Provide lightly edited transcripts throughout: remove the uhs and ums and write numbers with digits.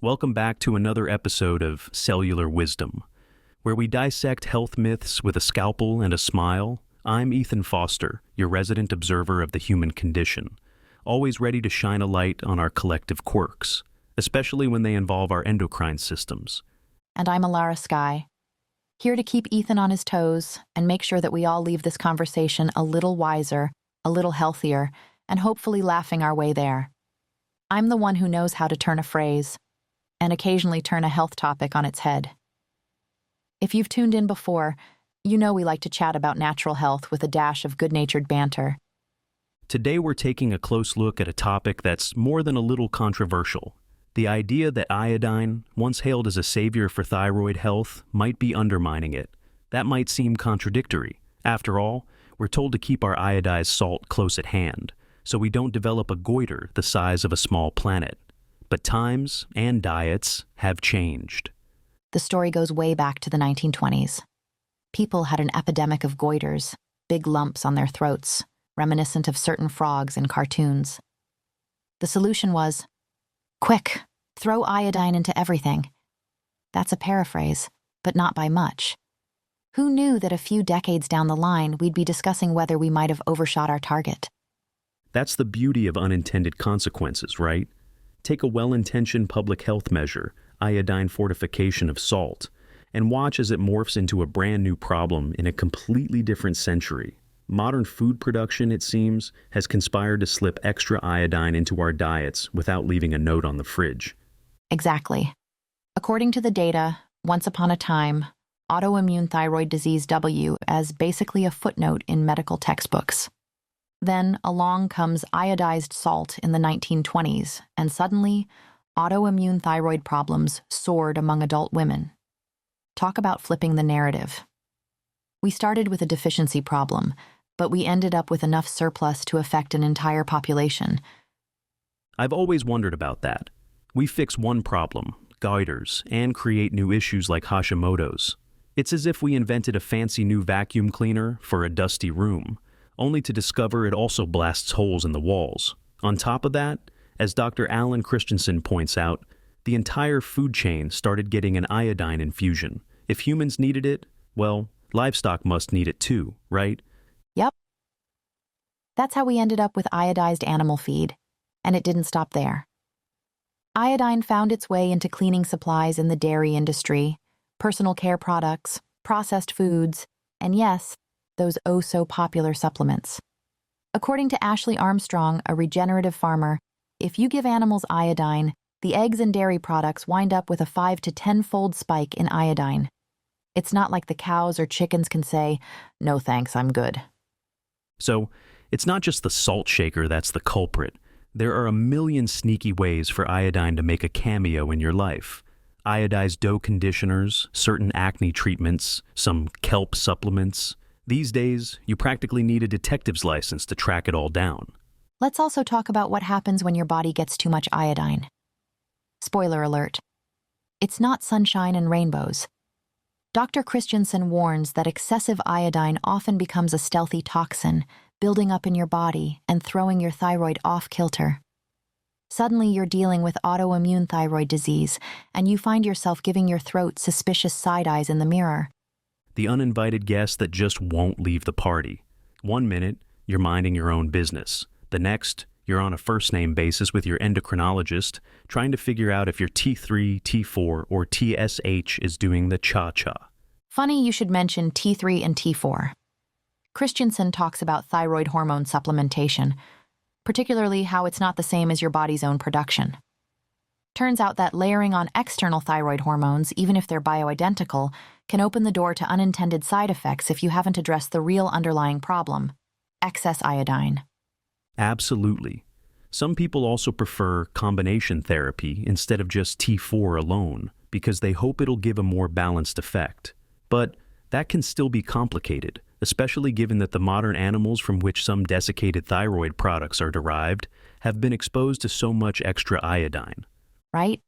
Welcome back to another episode of Cellular Wisdom, where we dissect health myths with a scalpel and a smile. I'm Ethan Foster, your resident observer of the human condition, always ready to shine a light on our collective quirks, especially when they involve our endocrine systems. And I'm Alara Skye, here to keep Ethan on his toes and make sure that we all leave this conversation a little wiser, a little healthier, and hopefully laughing our way there. I'm the one who knows how to turn a phrase and occasionally turn a health topic on its head. If you've tuned in before, you know we like to chat about natural health with a dash of good-natured banter. Today we're taking a close look at a topic that's more than a little controversial. The idea that iodine, once hailed as a savior for thyroid health, might be undermining it. That might seem contradictory. After all, we're told to keep our iodized salt close at hand, so we don't develop a goiter the size of a small planet. But times and diets have changed. The story goes way back to the 1920s. People had an epidemic of goiters, big lumps on their throats, reminiscent of certain frogs in cartoons. The solution was, quick, throw iodine into everything. That's a paraphrase, but not by much. Who knew that a few decades down the line we'd be discussing whether we might have overshot our target? That's the beauty of unintended consequences, right? Take a well-intentioned public health measure, iodine fortification of salt, and watch as it morphs into a brand new problem in a completely different century. Modern food production, it seems, has conspired to slip extra iodine into our diets without leaving a note on the fridge. Exactly. According to the data, once upon a time, autoimmune thyroid disease W as basically a footnote in medical textbooks. Then along comes iodized salt in the 1920s, and suddenly, autoimmune thyroid problems soared among adult women. Talk about flipping the narrative. We started with a deficiency problem, but we ended up with enough surplus to affect an entire population. I've always wondered about that. We fix one problem, goiters, and create new issues like Hashimoto's. It's as if we invented a fancy new vacuum cleaner for a dusty room, only to discover it also blasts holes in the walls. On top of that, as Dr. Alan Christensen points out, the entire food chain started getting an iodine infusion. If humans needed it, well, livestock must need it too, right? Yep. That's how we ended up with iodized animal feed, and it didn't stop there. Iodine found its way into cleaning supplies in the dairy industry, personal care products, processed foods, and yes, those oh-so-popular supplements. According to Ashley Armstrong, a regenerative farmer, if you give animals iodine, the eggs and dairy products wind up with a 5 to 10-fold spike in iodine. It's not like the cows or chickens can say, "No thanks, I'm good." So, it's not just the salt shaker that's the culprit. There are a million sneaky ways for iodine to make a cameo in your life. Iodized dough conditioners, certain acne treatments, some kelp supplements. These days, you practically need a detective's license to track it all down. Let's also talk about what happens when your body gets too much iodine. Spoiler alert. It's not sunshine and rainbows. Dr. Christensen warns that excessive iodine often becomes a stealthy toxin, building up in your body and throwing your thyroid off kilter. Suddenly you're dealing with autoimmune thyroid disease, and you find yourself giving your throat suspicious side eyes in the mirror. The uninvited guest that just won't leave the party. One minute, you're minding your own business. The next, you're on a first-name basis with your endocrinologist, trying to figure out if your T3, T4, or TSH is doing the cha-cha. Funny you should mention T3 and T4. Christensen talks about thyroid hormone supplementation, particularly how it's not the same as your body's own production. Turns out that layering on external thyroid hormones, even if they're bioidentical, can open the door to unintended side effects if you haven't addressed the real underlying problem: excess iodine. Absolutely. Some people also prefer combination therapy instead of just T4 alone because they hope it'll give a more balanced effect. But that can still be complicated, especially given that the modern animals from which some desiccated thyroid products are derived have been exposed to so much extra iodine. Right?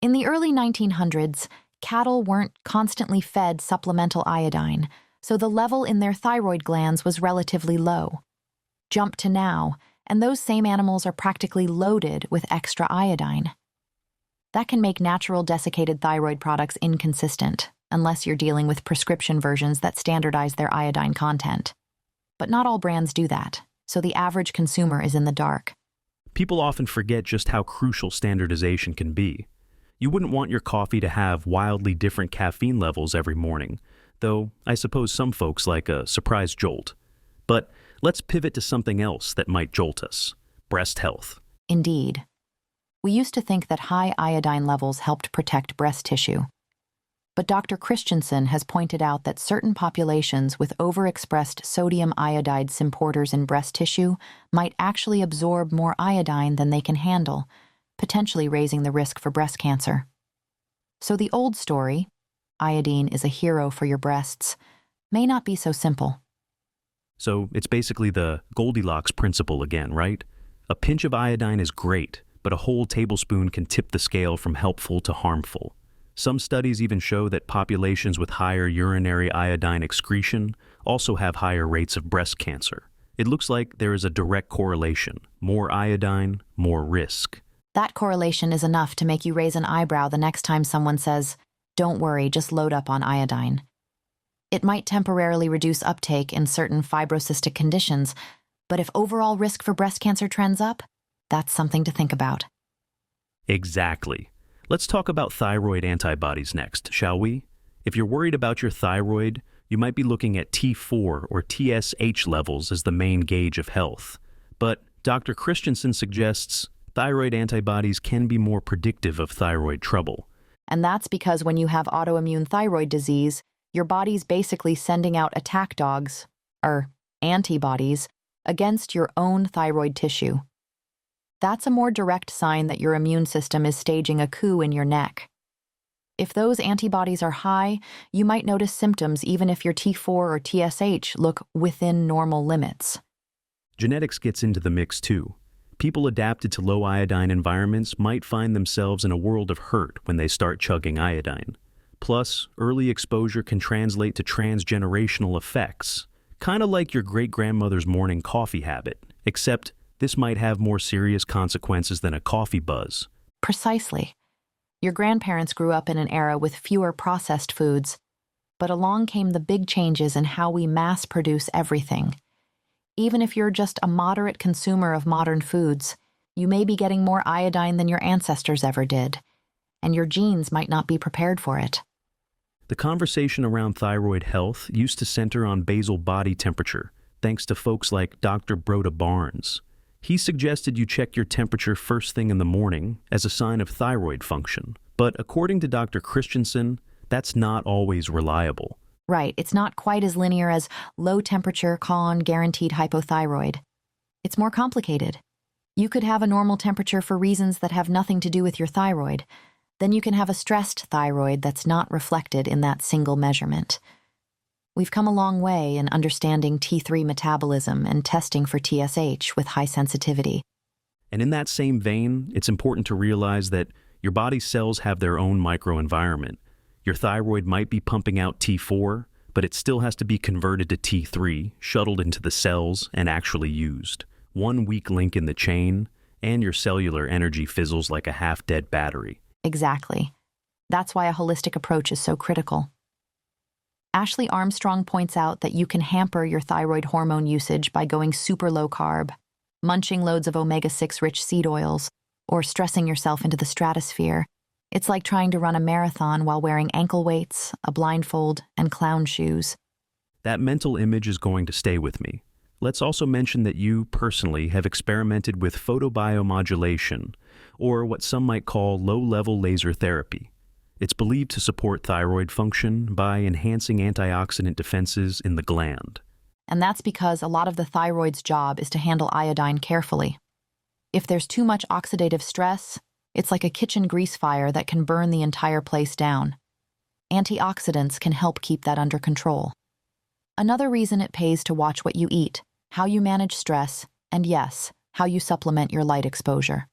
In the early 1900s, cattle weren't constantly fed supplemental iodine, so the level in their thyroid glands was relatively low. Jump to now, and those same animals are practically loaded with extra iodine. That can make natural desiccated thyroid products inconsistent, unless you're dealing with prescription versions that standardize their iodine content. But not all brands do that, so the average consumer is in the dark. People often forget just how crucial standardization can be. You wouldn't want your coffee to have wildly different caffeine levels every morning, though I suppose some folks like a surprise jolt. But let's pivot to something else that might jolt us: breast health. Indeed. We used to think that high iodine levels helped protect breast tissue. But Dr. Christensen has pointed out that certain populations with overexpressed sodium iodide symporters in breast tissue might actually absorb more iodine than they can handle, potentially raising the risk for breast cancer. So the old story, iodine is a hero for your breasts, may not be so simple. So it's basically the Goldilocks principle again, right? A pinch of iodine is great, but a whole tablespoon can tip the scale from helpful to harmful. Some studies even show that populations with higher urinary iodine excretion also have higher rates of breast cancer. It looks like there is a direct correlation: more iodine, more risk. That correlation is enough to make you raise an eyebrow the next time someone says, "Don't worry, just load up on iodine." It might temporarily reduce uptake in certain fibrocystic conditions, but if overall risk for breast cancer trends up, that's something to think about. Exactly. Let's talk about thyroid antibodies next, shall we? If you're worried about your thyroid, you might be looking at T4 or TSH levels as the main gauge of health. But Dr. Christensen suggests thyroid antibodies can be more predictive of thyroid trouble. And that's because when you have autoimmune thyroid disease, your body's basically sending out attack dogs, or antibodies, against your own thyroid tissue. That's a more direct sign that your immune system is staging a coup in your neck. If those antibodies are high, you might notice symptoms even if your T4 or TSH look within normal limits. Genetics gets into the mix too. People adapted to low iodine environments might find themselves in a world of hurt when they start chugging iodine. Plus, early exposure can translate to transgenerational effects, kind of like your great-grandmother's morning coffee habit, except this might have more serious consequences than a coffee buzz. Precisely. Your grandparents grew up in an era with fewer processed foods, but along came the big changes in how we mass-produce everything. Even if you're just a moderate consumer of modern foods, you may be getting more iodine than your ancestors ever did, and your genes might not be prepared for it. The conversation around thyroid health used to center on basal body temperature, thanks to folks like Dr. Broda Barnes. He suggested you check your temperature first thing in the morning as a sign of thyroid function. But according to Dr. Christensen, that's not always reliable. Right, it's not quite as linear as low temperature, guaranteed hypothyroid. It's more complicated. You could have a normal temperature for reasons that have nothing to do with your thyroid. Then you can have a stressed thyroid that's not reflected in that single measurement. We've come a long way in understanding T3 metabolism and testing for TSH with high sensitivity. And in that same vein, it's important to realize that your body's cells have their own microenvironment. Your thyroid might be pumping out T4, but it still has to be converted to T3, shuttled into the cells, and actually used. One weak link in the chain, and your cellular energy fizzles like a half-dead battery. Exactly. That's why a holistic approach is so critical. Ashley Armstrong points out that you can hamper your thyroid hormone usage by going super low carb, munching loads of omega-6 rich seed oils, or stressing yourself into the stratosphere. It's like trying to run a marathon while wearing ankle weights, a blindfold, and clown shoes. That mental image is going to stay with me. Let's also mention that you, personally, have experimented with photobiomodulation, or what some might call low-level laser therapy. It's believed to support thyroid function by enhancing antioxidant defenses in the gland. And that's because a lot of the thyroid's job is to handle iodine carefully. If there's too much oxidative stress, it's like a kitchen grease fire that can burn the entire place down. Antioxidants can help keep that under control. Another reason it pays to watch what you eat, how you manage stress, and yes, how you supplement your light exposure.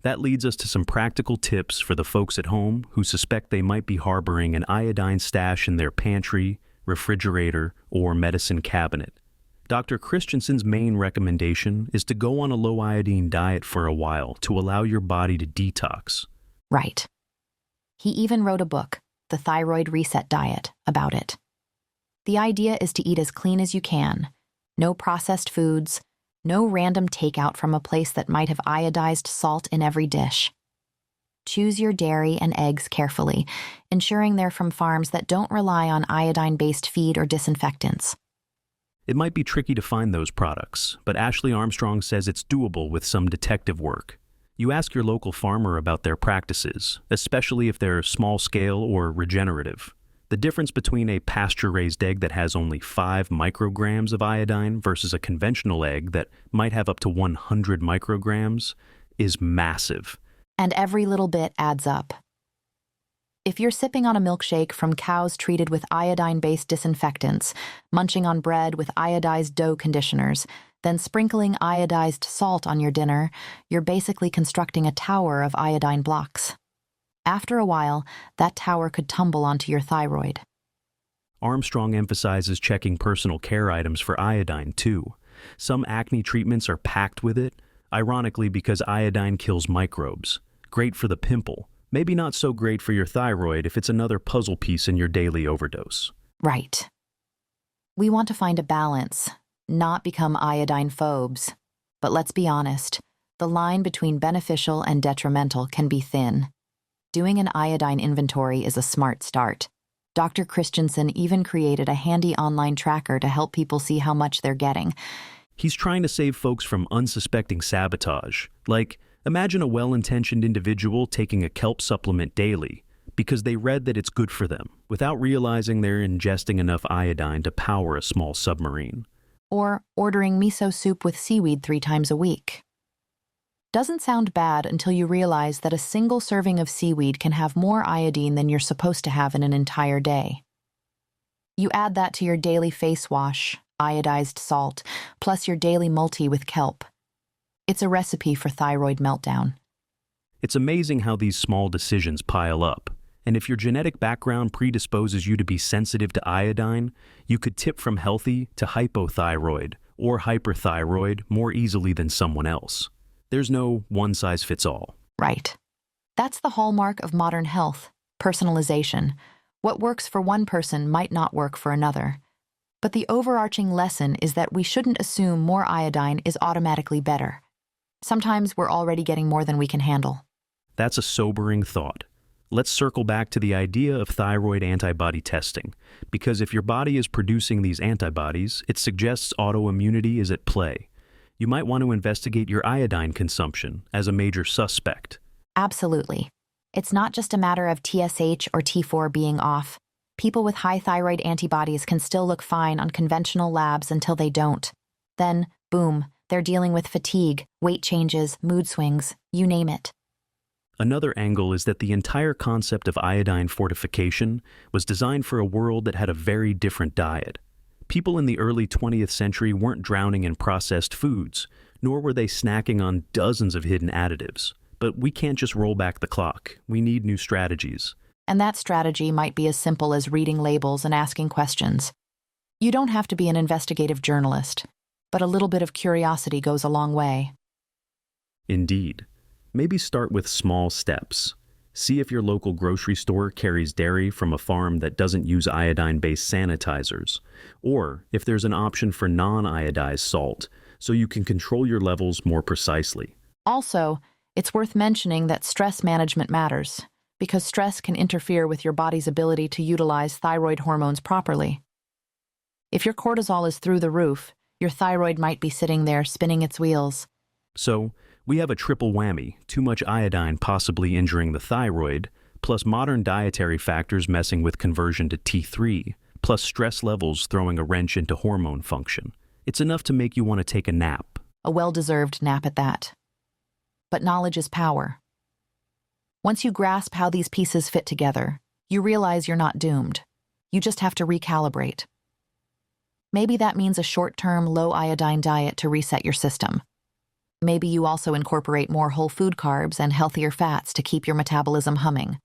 That leads us to some practical tips for the folks at home who suspect they might be harboring an iodine stash in their pantry, refrigerator, or medicine cabinet. Dr. Christensen's main recommendation is to go on a low iodine diet for a while to allow your body to detox. Right. He even wrote a book, The Thyroid Reset Diet, about it. The idea is to eat as clean as you can. No processed foods, no random takeout from a place that might have iodized salt in every dish. Choose your dairy and eggs carefully, ensuring they're from farms that don't rely on iodine-based feed or disinfectants. It might be tricky to find those products, but Ashley Armstrong says it's doable with some detective work. You ask your local farmer about their practices, especially if they're small-scale or regenerative. The difference between a pasture-raised egg that has only 5 micrograms of iodine versus a conventional egg that might have up to 100 micrograms is massive. And every little bit adds up. If you're sipping on a milkshake from cows treated with iodine-based disinfectants, munching on bread with iodized dough conditioners, then sprinkling iodized salt on your dinner, you're basically constructing a tower of iodine blocks. After a while, that tower could tumble onto your thyroid. Armstrong emphasizes checking personal care items for iodine, too. Some acne treatments are packed with it, ironically because iodine kills microbes. Great for the pimple, maybe not so great for your thyroid if it's another puzzle piece in your daily overdose. Right. We want to find a balance, not become iodine phobes. But let's be honest, the line between beneficial and detrimental can be thin. Doing an iodine inventory is a smart start. Dr. Christensen even created a handy online tracker to help people see how much they're getting. He's trying to save folks from unsuspecting sabotage, like imagine a well-intentioned individual taking a kelp supplement daily because they read that it's good for them, without realizing they're ingesting enough iodine to power a small submarine. Or ordering miso soup with seaweed 3 times a week. Doesn't sound bad until you realize that a single serving of seaweed can have more iodine than you're supposed to have in an entire day. You add that to your daily face wash, iodized salt, plus your daily multi with kelp. It's a recipe for thyroid meltdown. It's amazing how these small decisions pile up, and if your genetic background predisposes you to be sensitive to iodine, you could tip from healthy to hypothyroid or hyperthyroid more easily than someone else. There's no one-size-fits-all. Right. That's the hallmark of modern health, personalization. What works for one person might not work for another. But the overarching lesson is that we shouldn't assume more iodine is automatically better. Sometimes we're already getting more than we can handle. That's a sobering thought. Let's circle back to the idea of thyroid antibody testing, because if your body is producing these antibodies, it suggests autoimmunity is at play. You might want to investigate your iodine consumption as a major suspect. Absolutely. It's not just a matter of TSH or T4 being off. People with high thyroid antibodies can still look fine on conventional labs until they don't. Then, boom, they're dealing with fatigue, weight changes, mood swings, you name it. Another angle is that the entire concept of iodine fortification was designed for a world that had a very different diet. People in the early 20th century weren't drowning in processed foods, nor were they snacking on dozens of hidden additives. But we can't just roll back the clock. We need new strategies. And that strategy might be as simple as reading labels and asking questions. You don't have to be an investigative journalist, but a little bit of curiosity goes a long way. Indeed. Maybe start with small steps. See if your local grocery store carries dairy from a farm that doesn't use iodine-based sanitizers, or if there's an option for non-iodized salt, so you can control your levels more precisely. Also, it's worth mentioning that stress management matters, because stress can interfere with your body's ability to utilize thyroid hormones properly. If your cortisol is through the roof, your thyroid might be sitting there spinning its wheels. So, we have a triple whammy, too much iodine possibly injuring the thyroid, plus modern dietary factors messing with conversion to T3, plus stress levels throwing a wrench into hormone function. It's enough to make you want to take a nap. A well-deserved nap at that. But knowledge is power. Once you grasp how these pieces fit together, you realize you're not doomed. You just have to recalibrate. Maybe that means a short-term, low-iodine diet to reset your system. Maybe you also incorporate more whole food carbs and healthier fats to keep your metabolism humming.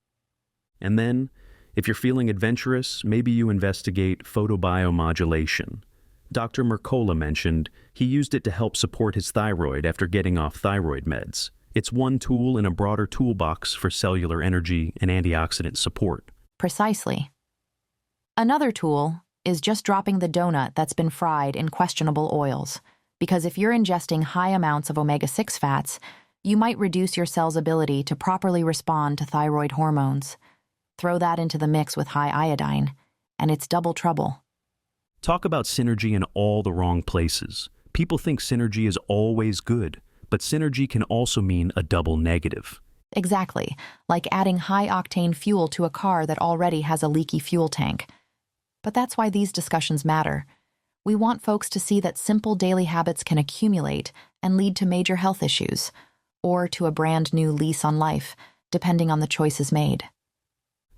And then, if you're feeling adventurous, maybe you investigate photobiomodulation. Dr. Mercola mentioned he used it to help support his thyroid after getting off thyroid meds. It's one tool in a broader toolbox for cellular energy and antioxidant support. Precisely. Another tool is just dropping the donut that's been fried in questionable oils, because if you're ingesting high amounts of omega-6 fats, you might reduce your cell's ability to properly respond to thyroid hormones. Throw that into the mix with high iodine, and it's double trouble. Talk about synergy in all the wrong places. People think synergy is always good, but synergy can also mean a double negative. Exactly, like adding high-octane fuel to a car that already has a leaky fuel tank. But that's why these discussions matter. We want folks to see that simple daily habits can accumulate and lead to major health issues, or to a brand new lease on life, depending on the choices made.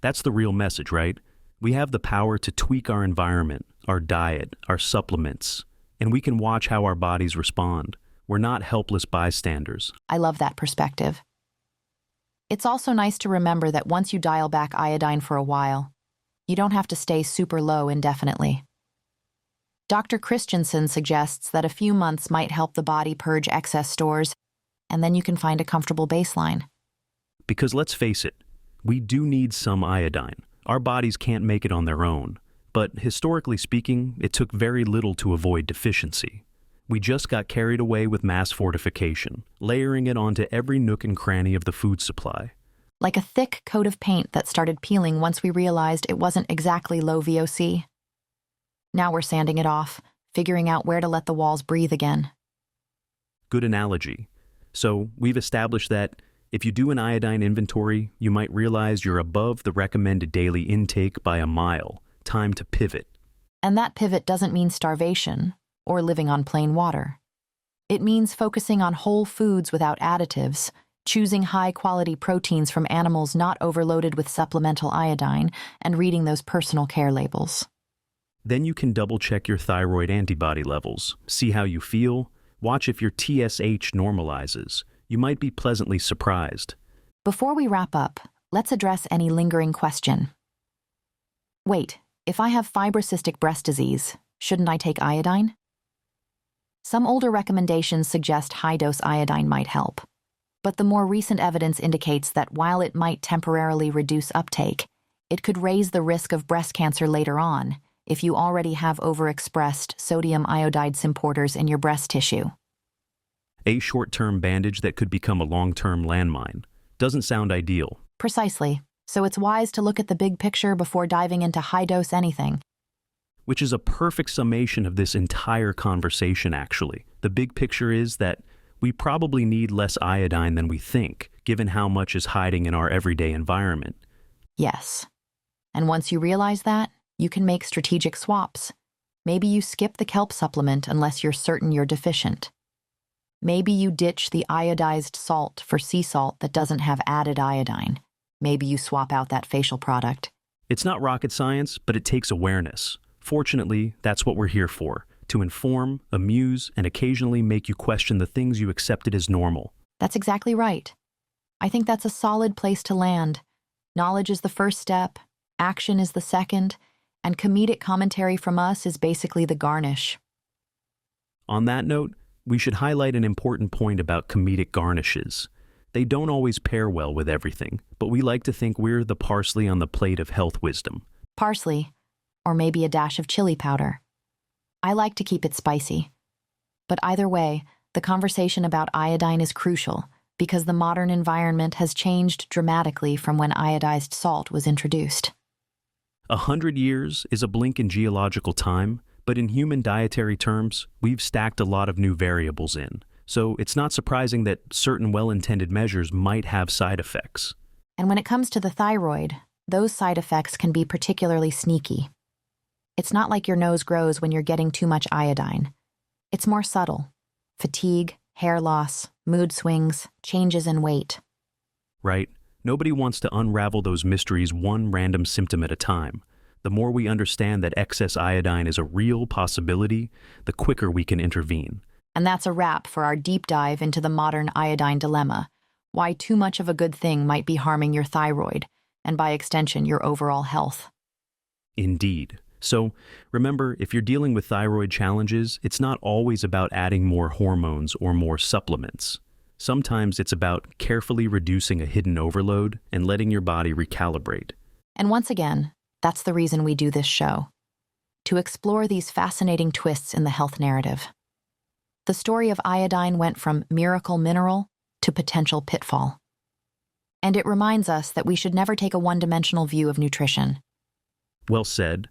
That's the real message, right? We have the power to tweak our environment, our diet, our supplements, and we can watch how our bodies respond. We're not helpless bystanders. I love that perspective. It's also nice to remember that once you dial back iodine for a while, you don't have to stay super low indefinitely. Dr. Christensen suggests that a few months might help the body purge excess stores, and then you can find a comfortable baseline. Because let's face it, we do need some iodine. Our bodies can't make it on their own. But historically speaking, it took very little to avoid deficiency. We just got carried away with mass fortification, layering it onto every nook and cranny of the food supply. Like a thick coat of paint that started peeling once we realized it wasn't exactly low VOC. Now we're sanding it off, figuring out where to let the walls breathe again. Good analogy. So we've established that if you do an iodine inventory, you might realize you're above the recommended daily intake by a mile. Time to pivot. And that pivot doesn't mean starvation or living on plain water. It means focusing on whole foods without additives, choosing high-quality proteins from animals not overloaded with supplemental iodine, and reading those personal care labels. Then you can double-check your thyroid antibody levels, see how you feel, watch if your TSH normalizes. You might be pleasantly surprised. Before we wrap up, let's address any lingering question. Wait, if I have fibrocystic breast disease, shouldn't I take iodine? Some older recommendations suggest high-dose iodine might help, but the more recent evidence indicates that while it might temporarily reduce uptake, it could raise the risk of breast cancer later on if you already have overexpressed sodium iodide symporters in your breast tissue. A short-term bandage that could become a long-term landmine. Doesn't sound ideal. Precisely. So it's wise to look at the big picture before diving into high-dose anything. Which is a perfect summation of this entire conversation, actually. The big picture is that we probably need less iodine than we think, given how much is hiding in our everyday environment. Yes. And once you realize that, you can make strategic swaps. Maybe you skip the kelp supplement unless you're certain you're deficient. Maybe you ditch the iodized salt for sea salt that doesn't have added iodine. Maybe you swap out that facial product. It's not rocket science, but it takes awareness. Fortunately, that's what we're here for, to inform, amuse, and occasionally make you question the things you accepted as normal. That's exactly right. I think that's a solid place to land. Knowledge is the first step, action is the second, and comedic commentary from us is basically the garnish. On that note, we should highlight an important point about comedic garnishes. They don't always pair well with everything, but we like to think we're the parsley on the plate of health wisdom. Parsley, or maybe a dash of chili powder. I like to keep it spicy. But either way, the conversation about iodine is crucial because the modern environment has changed dramatically from when iodized salt was introduced. 100 years is a blink in geological time, but in human dietary terms, we've stacked a lot of new variables in. So it's not surprising that certain well-intended measures might have side effects. And when it comes to the thyroid, those side effects can be particularly sneaky. It's not like your nose grows when you're getting too much iodine. It's more subtle. Fatigue, hair loss, mood swings, changes in weight. Right? Nobody wants to unravel those mysteries one random symptom at a time. The more we understand that excess iodine is a real possibility, the quicker we can intervene. And that's a wrap for our deep dive into the modern iodine dilemma, why too much of a good thing might be harming your thyroid, and by extension, your overall health. Indeed. So, remember, if you're dealing with thyroid challenges, it's not always about adding more hormones or more supplements. Sometimes it's about carefully reducing a hidden overload and letting your body recalibrate. And once again, that's the reason we do this show, to explore these fascinating twists in the health narrative. The story of iodine went from miracle mineral to potential pitfall. And it reminds us that we should never take a one-dimensional view of nutrition. Well said.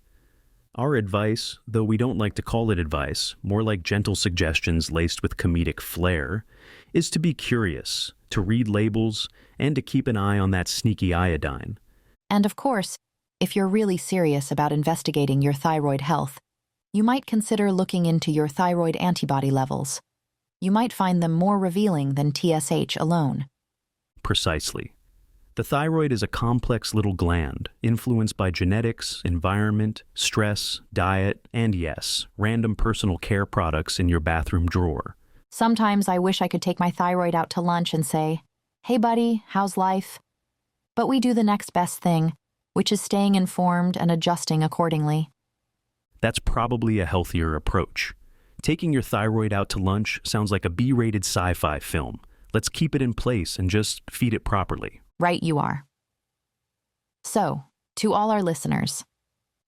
Our advice, though we don't like to call it advice, more like gentle suggestions laced with comedic flair, is to be curious, to read labels, and to keep an eye on that sneaky iodine. And of course, if you're really serious about investigating your thyroid health, you might consider looking into your thyroid antibody levels. You might find them more revealing than TSH alone. Precisely. The thyroid is a complex little gland, influenced by genetics, environment, stress, diet, and yes, random personal care products in your bathroom drawer. Sometimes I wish I could take my thyroid out to lunch and say, "Hey buddy, how's life?" But we do the next best thing, which is staying informed and adjusting accordingly. That's probably a healthier approach. Taking your thyroid out to lunch sounds like a B-rated sci-fi film. Let's keep it in place and just feed it properly. Right you are. So, to all our listeners,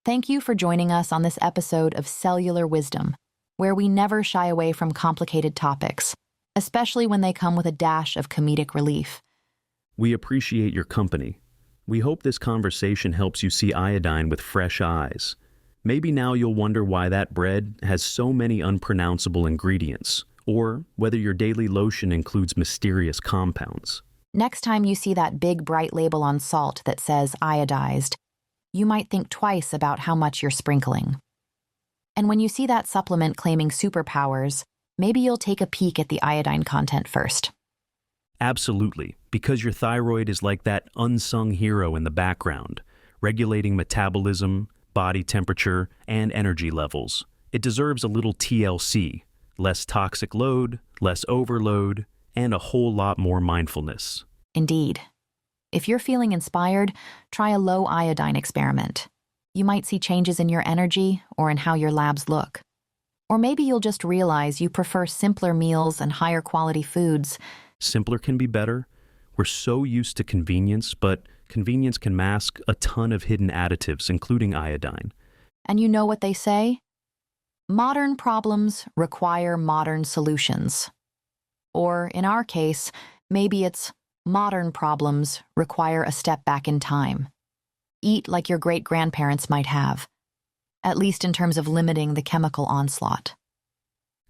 thank you for joining us on this episode of Cellular Wisdom, where we never shy away from complicated topics, especially when they come with a dash of comedic relief. We appreciate your company. We hope this conversation helps you see iodine with fresh eyes. Maybe now you'll wonder why that bread has so many unpronounceable ingredients, or whether your daily lotion includes mysterious compounds. Next time you see that big bright label on salt that says iodized, you might think twice about how much you're sprinkling. And when you see that supplement claiming superpowers, maybe you'll take a peek at the iodine content first. Absolutely, because your thyroid is like that unsung hero in the background, regulating metabolism, body temperature, and energy levels. It deserves a little TLC, less toxic load, less overload, and a whole lot more mindfulness. Indeed. If you're feeling inspired, try a low iodine experiment. You might see changes in your energy or in how your labs look. Or maybe you'll just realize you prefer simpler meals and higher quality foods. Simpler can be better. We're so used to convenience, but convenience can mask a ton of hidden additives, including iodine. And you know what they say? Modern problems require modern solutions. Or, in our case, maybe it's modern problems require a step back in time. Eat like your great-grandparents might have, at least in terms of limiting the chemical onslaught.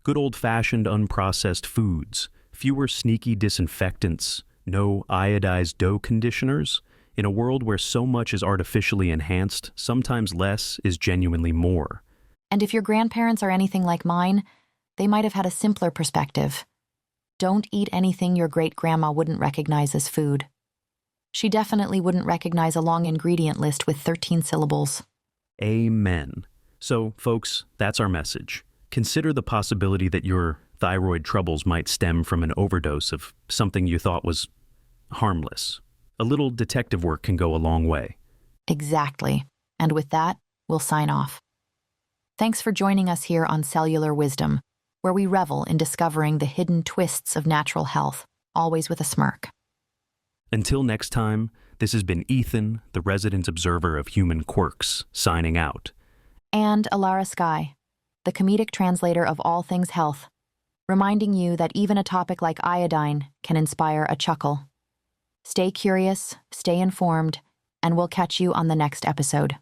Good old-fashioned unprocessed foods, fewer sneaky disinfectants, no iodized dough conditioners. In a world where so much is artificially enhanced, sometimes less is genuinely more. And if your grandparents are anything like mine, they might have had a simpler perspective. Don't eat anything your great-grandma wouldn't recognize as food. She definitely wouldn't recognize a long ingredient list with 13 syllables. Amen. So, folks, that's our message. Consider the possibility that your thyroid troubles might stem from an overdose of something you thought was harmless. A little detective work can go a long way. Exactly. And with that, we'll sign off. Thanks for joining us here on Cellular Wisdom, where we revel in discovering the hidden twists of natural health, always with a smirk. Until next time, this has been Ethan, the resident observer of human quirks, signing out. And Alara Sky, the comedic translator of all things health, reminding you that even a topic like iodine can inspire a chuckle. Stay curious, stay informed, and we'll catch you on the next episode.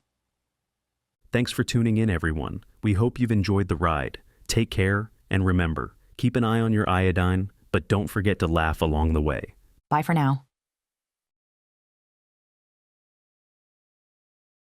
Thanks for tuning in, everyone. We hope you've enjoyed the ride. Take care, and remember, keep an eye on your iodine, but don't forget to laugh along the way. Bye for now.